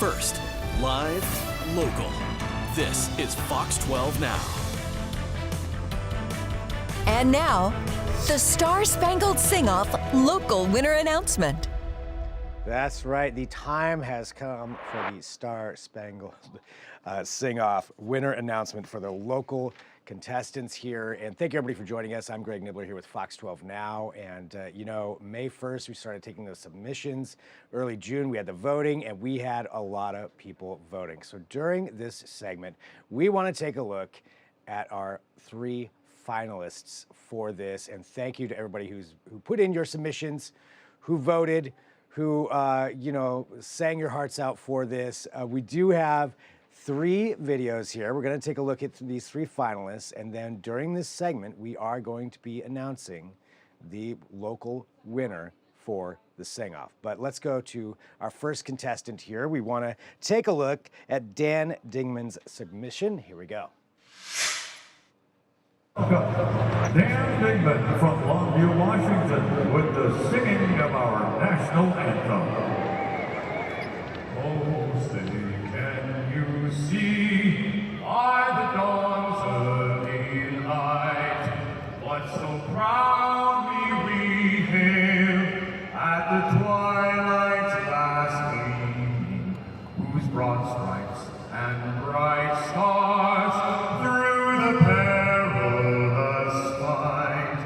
First, live, local. This is Fox 12 Now. And now, the Star-Spangled Sing-Off local winner announcement. That's right. The time has come for the Star-Spangled Sing-Off winner announcement for the local contestants here. And thank you, everybody, for joining us. I'm Greg Nibler here with Fox 12 Now. And, May 1st, we started taking those submissions. Early June, we had the voting, and we had a lot of people voting. So during this segment, we want to take a look at our 3 finalists for this. And thank you to everybody who put in your submissions, who voted, who, sang your hearts out for this. We do have 3 videos here. We're going to take a look at these 3 finalists, and then during this segment, we are going to be announcing the local winner for the sing-off. But let's go to our first contestant here. We want to take a look at Dan Dingman's submission. Here we go. Dan Nibler from Longview, Washington, with the singing of our national anthem. Oh, say, can you see by the dawn's early light what so proudly we hailed at the twilight's last gleaming, whose broad stripes and bright stars through the perilous fight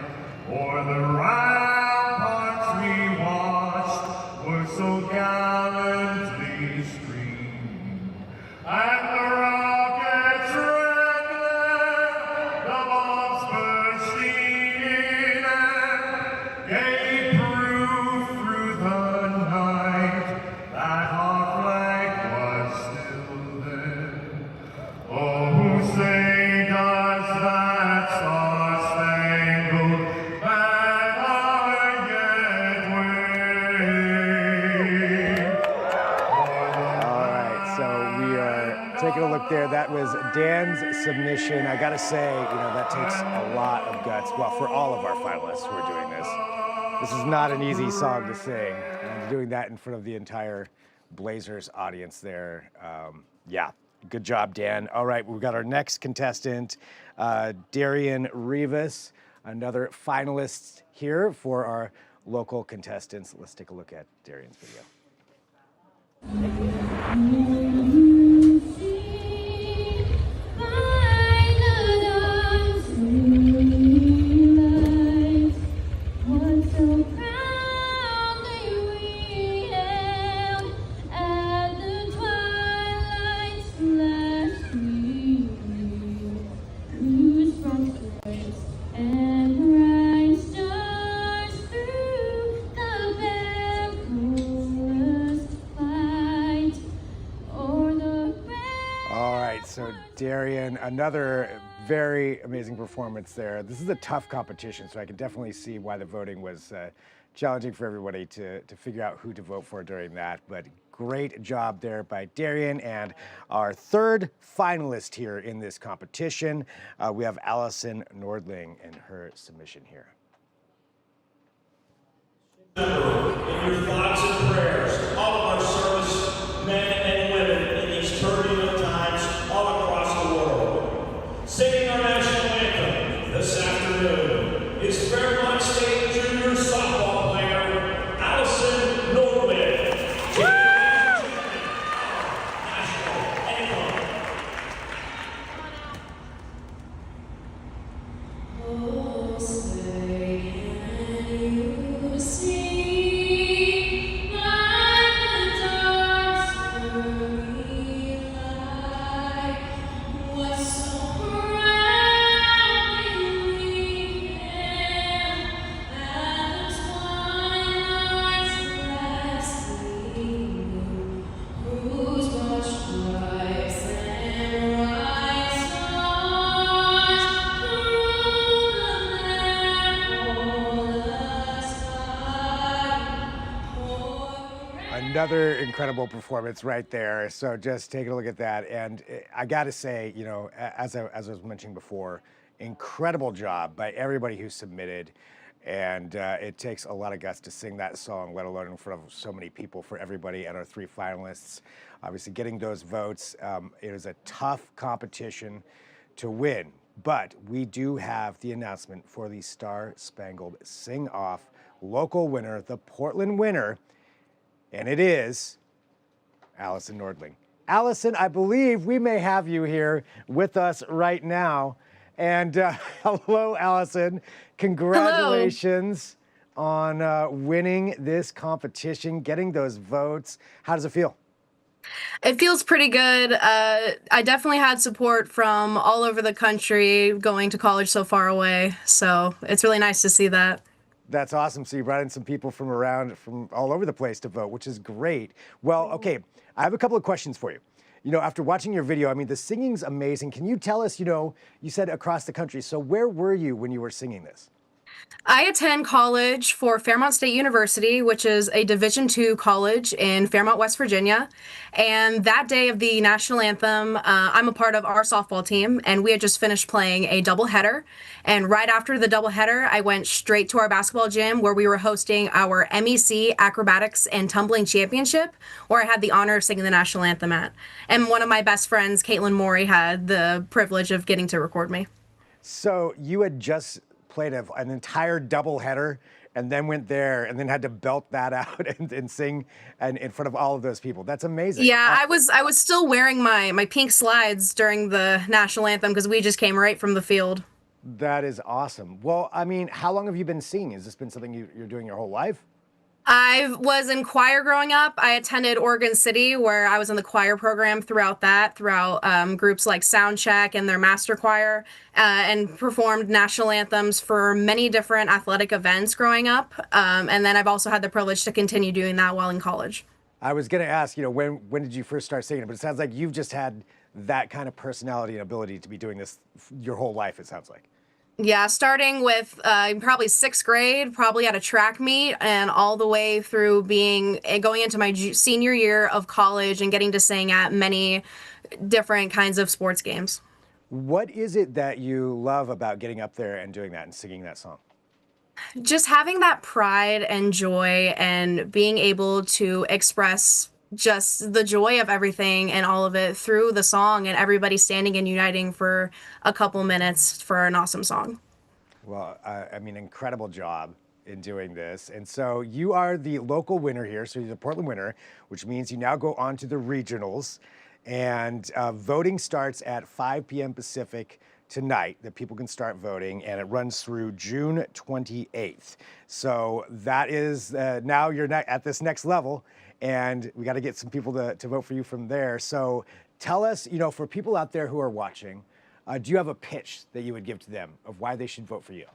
o'er the ramparts we watched were so gallantly streaming, and the rockets red glare, the bombs bursting in and gave proof through the night that our flag was still there. Oh, who say does that star-spangled banner yet wave? All right, so we are taking a look there. That was Dan's submission. I gotta say, that takes a lot of guts. Well, for all of our finalists who are doing this. This is not an easy song to sing. And doing that in front of the entire Blazers audience there. Good job, Dan. All right, we've got our next contestant, Darian Rivas, another finalist here for our local contestants. Let's take a look at Darian's video. So Darian, another very amazing performance there. This is a tough competition, so I can definitely see why the voting was challenging for everybody to figure out who to vote for during that. But great job there by Darian. And our third finalist here in this competition, we have Allison Nordling and her submission here. Remember, in your thoughts and prayers, all of our service men and women in these turbulent times all across the world. Singing our national anthem this afternoon is Fairmont State junior softball player Allison Nordling. National anthem. Oh, say can you see by the dawn's early light what so proudly we hailed at the twilight's last gleaming, whose broad stripes and bright stars through Another incredible performance right there. So just taking a look at that. And I got to say, as I was mentioning before, incredible job by everybody who submitted. And it takes a lot of guts to sing that song, let alone in front of so many people for everybody and our 3 finalists. Obviously, getting those votes, it is a tough competition to win. But we do have the announcement for the Star-Spangled Sing-Off local winner, the Portland winner, and it is Allison Nordling. Allison, I believe we may have you here with us right now. And hello, Allison. Congratulations on winning this competition, getting those votes. How does it feel? It feels pretty good. I definitely had support from all over the country going to college so far away. So it's really nice to see that. That's awesome. So you brought in some people from all over the place to vote, which is great. Well, okay, I have a couple of questions for you. You know, after watching your video, I mean, the singing's amazing. Can you tell us, you said across the country. So where were you when you were singing this? I attend college for Fairmont State University, which is a Division II college in Fairmont, West Virginia. And that day of the national anthem, I'm a part of our softball team, and we had just finished playing a doubleheader. And right after the doubleheader, I went straight to our basketball gym where we were hosting our MEC Acrobatics and Tumbling Championship, where I had the honor of singing the national anthem at. And one of my best friends, Caitlin Morey, had the privilege of getting to record me. So you had just played an entire doubleheader and then went there and then had to belt that out and sing in front of all of those people. That's amazing. Yeah, I was still wearing my pink slides during the national anthem because we just came right from the field. That is awesome. Well, I mean, how long have you been singing? Has this been something you're doing your whole life? I was in choir growing up. I attended Oregon City, where I was in the choir program throughout groups like Soundcheck and their master choir, and performed national anthems for many different athletic events growing up. And then I've also had the privilege to continue doing that while in college. I was going to ask, when did you first start singing? But it sounds like you've just had that kind of personality and ability to be doing this your whole life, it sounds like. Yeah, starting with probably 6th grade, probably at a track meet, and all the way through going into my senior year of college and getting to sing at many different kinds of sports games. What is it that you love about getting up there and doing that and singing that song? Just having that pride and joy and being able to express just the joy of everything and all of it through the song, and everybody standing and uniting for a couple minutes for an awesome song. Well, I mean, incredible job in doing this. And so you are the local winner here. So you're the Portland winner, which means you now go on to the regionals, and voting starts at 5 p.m. Pacific tonight, that people can start voting, and it runs through June 28th. So that is, now you're at this next level, and we got to get some people to vote for you from there. So tell us, for people out there who are watching, do you have a pitch that you would give to them of why they should vote for you?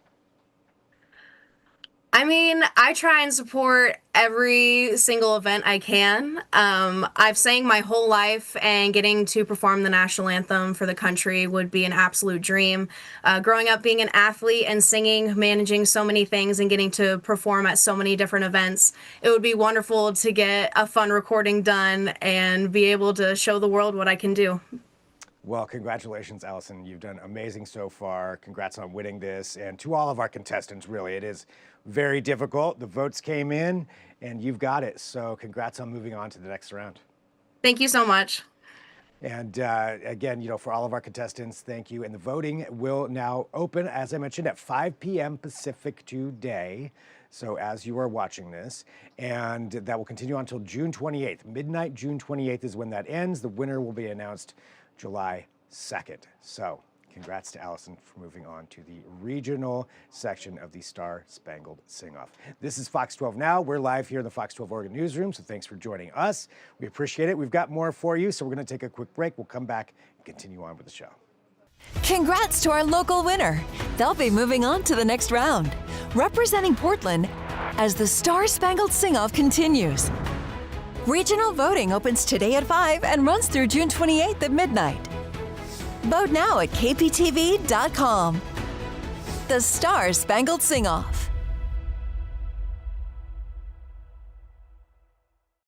I mean, I try and support every single event I can. I've sang my whole life, and getting to perform the national anthem for the country would be an absolute dream. Growing up being an athlete and singing, managing so many things, and getting to perform at so many different events, it would be wonderful to get a fun recording done and be able to show the world what I can do. Well, congratulations, Allison. You've done amazing so far. Congrats on winning this. And to all of our contestants, really, it is very difficult. The votes came in, and you've got it. So congrats on moving on to the next round. Thank you so much. And again, for all of our contestants, thank you. And the voting will now open, as I mentioned, at 5 p.m. Pacific today. So as you are watching this, and that will continue until June 28th. Midnight, June 28th is when that ends. The winner will be announced July 2nd. So congrats to Allison for moving on to the regional section of the Star-Spangled Sing-Off. This is Fox 12 Now. We're live here in the Fox 12 Oregon newsroom, so thanks for joining us. We appreciate it. We've got more for you, so we're going to take a quick break. We'll come back and continue on with the show. Congrats to our local winner. They'll be moving on to the next round, representing Portland as the Star-Spangled Sing-Off continues. Regional voting opens today at 5 and runs through June 28th at midnight. Vote now at kptv.com. The Star-Spangled Sing-Off.